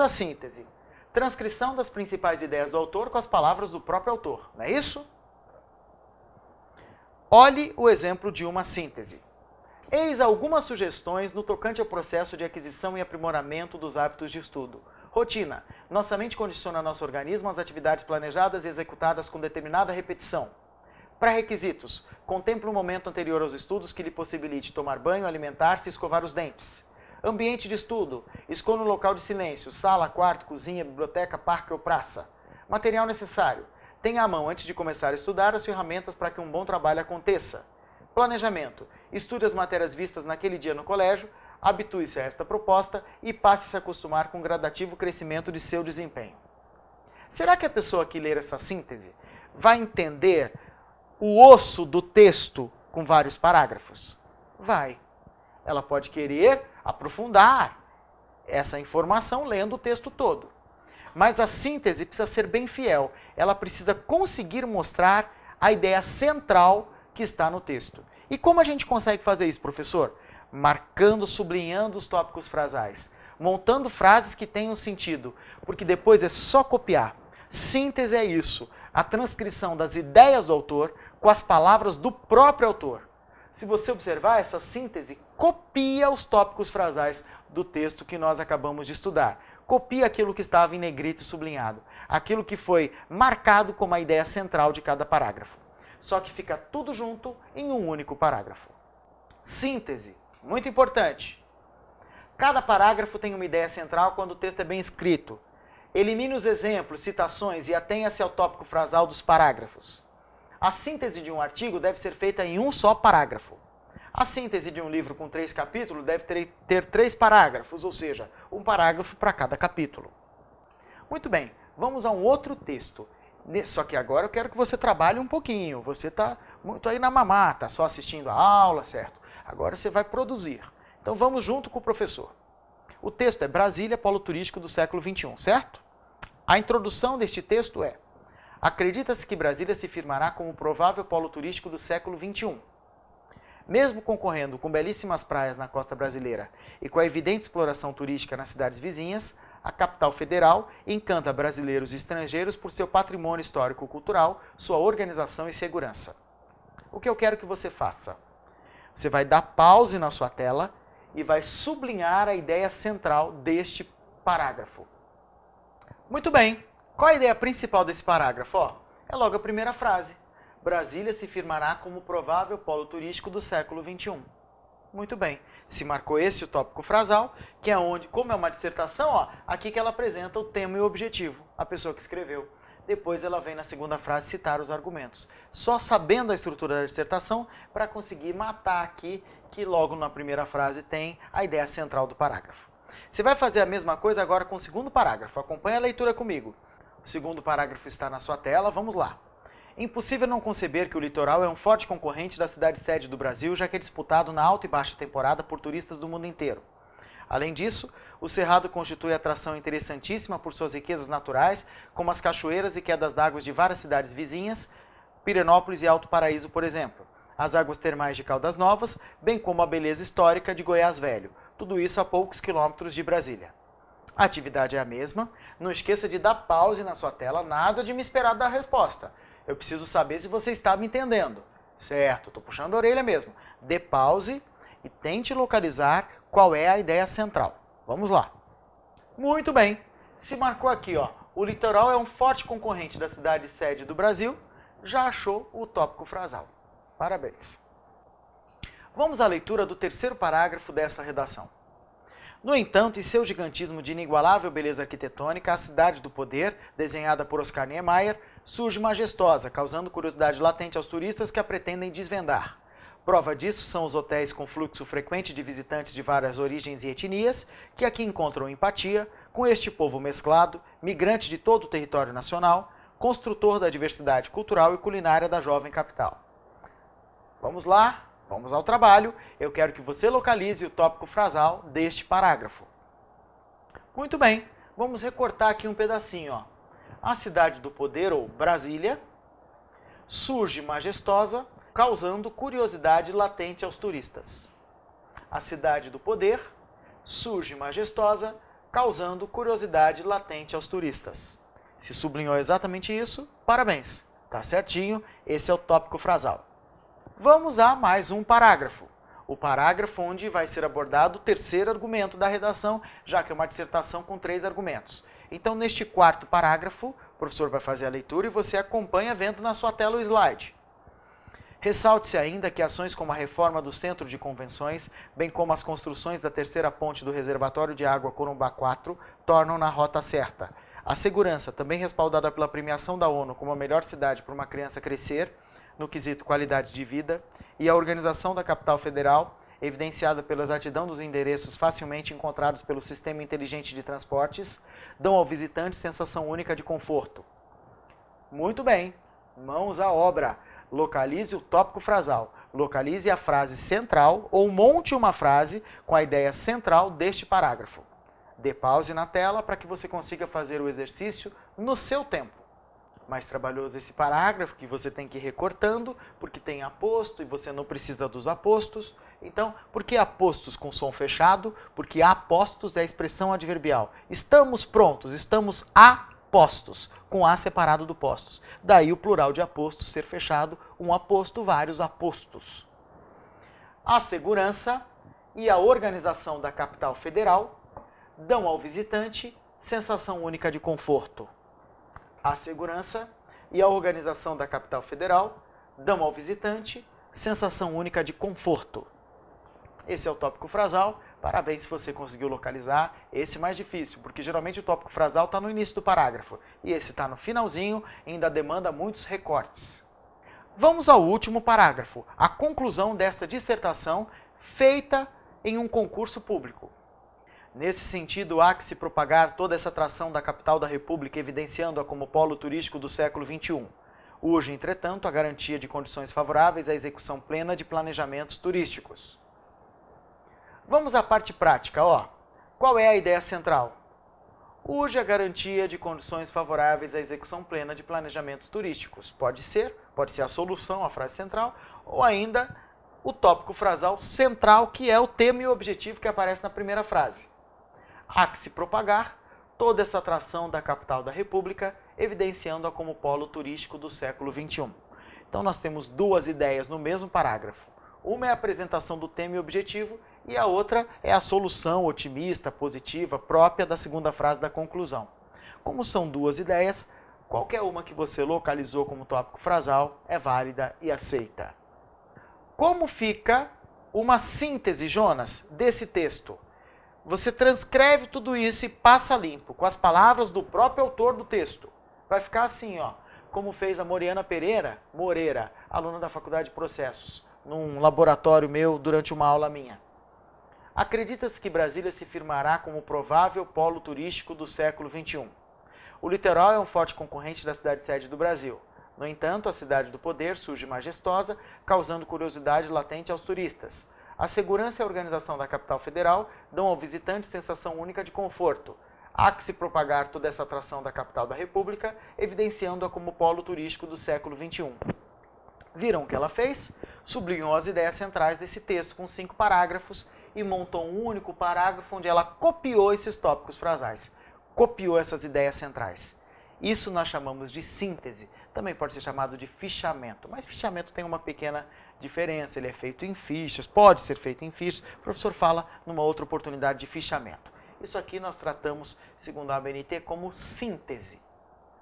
Segunda síntese, transcrição das principais ideias do autor com as palavras do próprio autor, não é isso? Olhe o exemplo de uma síntese. Eis algumas sugestões no tocante ao processo de aquisição e aprimoramento dos hábitos de estudo. Rotina. Nossa mente condiciona nosso organismo às atividades planejadas e executadas com determinada repetição. Pré-requisitos. Contemple um momento anterior aos estudos que lhe possibilite tomar banho, alimentar-se e escovar os dentes. Ambiente de estudo. Escolha um local de silêncio, sala, quarto, cozinha, biblioteca, parque ou praça. Material necessário. Tenha à mão, antes de começar a estudar, as ferramentas para que um bom trabalho aconteça. Planejamento. Estude as matérias vistas naquele dia no colégio, habitue-se a esta proposta e passe a se acostumar com o gradativo crescimento de seu desempenho. Será que a pessoa que ler essa síntese vai entender o osso do texto com vários parágrafos? Vai. Ela pode querer aprofundar essa informação lendo o texto todo. Mas a síntese precisa ser bem fiel. Ela precisa conseguir mostrar a ideia central que está no texto. E como a gente consegue fazer isso, professor? Marcando, sublinhando os tópicos frasais, montando frases que tenham sentido, porque depois é só copiar. Síntese é isso, a transcrição das ideias do autor com as palavras do próprio autor. Se você observar, essa síntese copia os tópicos frasais do texto que nós acabamos de estudar. Copia aquilo que estava em negrito e sublinhado, aquilo que foi marcado como a ideia central de cada parágrafo. Só que fica tudo junto em um único parágrafo. Síntese, muito importante. Cada parágrafo tem uma ideia central quando o texto é bem escrito. Elimine os exemplos, citações e atenha-se ao tópico frasal dos parágrafos. A síntese de um artigo deve ser feita em um só parágrafo. A síntese de um livro com 3 capítulos deve ter 3 parágrafos, ou seja, um parágrafo para cada capítulo. Muito bem, vamos a um outro texto. Só que agora eu quero que você trabalhe um pouquinho. Você está muito aí na mamata, só assistindo a aula, certo? Agora você vai produzir. Então vamos junto com o professor. O texto é Brasília, Polo Turístico do século XXI, certo? A introdução deste texto é: acredita-se que Brasília se firmará como provável polo turístico do século XXI. Mesmo concorrendo com belíssimas praias na costa brasileira e com a evidente exploração turística nas cidades vizinhas, a capital federal encanta brasileiros e estrangeiros por seu patrimônio histórico-cultural, sua organização e segurança. O que eu quero que você faça? Você vai dar pause na sua tela e vai sublinhar a ideia central deste parágrafo. Muito bem. Qual a ideia principal desse parágrafo? É logo a primeira frase. Brasília se firmará como provável polo turístico do século XXI. Muito bem. Se marcou esse o tópico frasal, que é onde, como é uma dissertação, aqui que ela apresenta o tema e o objetivo, a pessoa que escreveu. Depois ela vem na segunda frase citar os argumentos. Só sabendo a estrutura da dissertação para conseguir matar aqui, que logo na primeira frase tem a ideia central do parágrafo. Você vai fazer a mesma coisa agora com o segundo parágrafo. Acompanhe a leitura comigo. O segundo parágrafo está na sua tela, vamos lá. Impossível não conceber que o litoral é um forte concorrente da cidade-sede do Brasil, já que é disputado na alta e baixa temporada por turistas do mundo inteiro. Além disso, o Cerrado constitui atração interessantíssima por suas riquezas naturais, como as cachoeiras e quedas d'água de várias cidades vizinhas, Pirenópolis e Alto Paraíso, por exemplo, as águas termais de Caldas Novas, bem como a beleza histórica de Goiás Velho, tudo isso a poucos quilômetros de Brasília. A atividade é a mesma, não esqueça de dar pause na sua tela, nada de me esperar dar a resposta. Eu preciso saber se você está me entendendo. Certo, estou puxando a orelha mesmo. Dê pause e tente localizar qual é a ideia central. Vamos lá. Muito bem. Se marcou aqui, o litoral é um forte concorrente da cidade-sede do Brasil, já achou o tópico frasal. Parabéns. Vamos à leitura do terceiro parágrafo dessa redação. No entanto, em seu gigantismo de inigualável beleza arquitetônica, a cidade do poder, desenhada por Oscar Niemeyer, surge majestosa, causando curiosidade latente aos turistas que a pretendem desvendar. Prova disso são os hotéis com fluxo frequente de visitantes de várias origens e etnias, que aqui encontram empatia com este povo mesclado, migrante de todo o território nacional, construtor da diversidade cultural e culinária da jovem capital. Vamos lá? Vamos ao trabalho. Eu quero que você localize o tópico frasal deste parágrafo. Muito bem, vamos recortar aqui um pedacinho. A cidade do poder, ou Brasília, surge majestosa, causando curiosidade latente aos turistas. A cidade do poder surge majestosa, causando curiosidade latente aos turistas. Se sublinhou exatamente isso, parabéns, tá certinho, esse é o tópico frasal. Vamos a mais um parágrafo. O parágrafo onde vai ser abordado o terceiro argumento da redação, já que é uma dissertação com 3 argumentos. Então, neste quarto parágrafo, o professor vai fazer a leitura e você acompanha vendo na sua tela o slide. Ressalte-se ainda que ações como a reforma do Centro de Convenções, bem como as construções da terceira ponte do reservatório de água Corumbá 4, tornam na rota certa. A segurança, também respaldada pela premiação da ONU como a melhor cidade para uma criança crescer, no quesito qualidade de vida, e a organização da capital federal, evidenciada pela exatidão dos endereços facilmente encontrados pelo Sistema Inteligente de Transportes, dão ao visitante sensação única de conforto. Muito bem, mãos à obra. Localize o tópico frasal, localize a frase central ou monte uma frase com a ideia central deste parágrafo. Dê pause na tela para que você consiga fazer o exercício no seu tempo. Mais trabalhoso esse parágrafo que você tem que ir recortando, porque tem aposto e você não precisa dos apostos. Então, por que apostos com som fechado? Porque apostos é a expressão adverbial. Estamos prontos, estamos a postos, com A separado do postos. Daí o plural de apostos ser fechado, um aposto, vários apostos. A segurança e a organização da capital federal dão ao visitante sensação única de conforto. A segurança e a organização da capital federal dão ao visitante sensação única de conforto. Esse é o tópico frasal. Parabéns se você conseguiu localizar. Esse mais difícil, porque geralmente o tópico frasal está no início do parágrafo. E esse está no finalzinho e ainda demanda muitos recortes. Vamos ao último parágrafo, a conclusão dessa dissertação feita em um concurso público. Nesse sentido, há que se propagar toda essa atração da capital da República, evidenciando-a como polo turístico do século XXI. Urge, entretanto, a garantia de condições favoráveis à execução plena de planejamentos turísticos. Vamos à parte prática, ó. Qual é a ideia central? Urge a garantia de condições favoráveis à execução plena de planejamentos turísticos. Pode ser a solução, a frase central, ou ainda o tópico frasal central, que é o tema e o objetivo que aparece na primeira frase. Há que se propagar toda essa atração da capital da República, evidenciando-a como polo turístico do século XXI. Então nós temos duas ideias no mesmo parágrafo. Uma é a apresentação do tema e objetivo, e a outra é a solução otimista, positiva, própria da segunda frase da conclusão. Como são duas ideias, qualquer uma que você localizou como tópico frasal é válida e aceita. Como fica uma síntese, Jonas, desse texto? Você transcreve tudo isso e passa limpo, com as palavras do próprio autor do texto. Vai ficar assim, ó, como fez a Moriana Moreira, aluna da Faculdade de Processos, num laboratório meu durante uma aula minha. Acredita-se que Brasília se firmará como provável polo turístico do século XXI. O litoral é um forte concorrente da cidade-sede do Brasil. No entanto, a cidade do poder surge majestosa, causando curiosidade latente aos turistas. A segurança e a organização da capital federal dão ao visitante sensação única de conforto. Há que se propagar toda essa atração da capital da República, evidenciando-a como polo turístico do século XXI. Viram o que ela fez? Sublinhou as ideias centrais desse texto com 5 parágrafos e montou um único parágrafo onde ela copiou esses tópicos frasais. Copiou essas ideias centrais. Isso nós chamamos de síntese. Também pode ser chamado de fichamento. Mas fichamento tem uma pequena diferença. Ele é feito em fichas, pode ser feito em fichas. O professor fala numa outra oportunidade de fichamento. Isso aqui nós tratamos, segundo a ABNT, como síntese.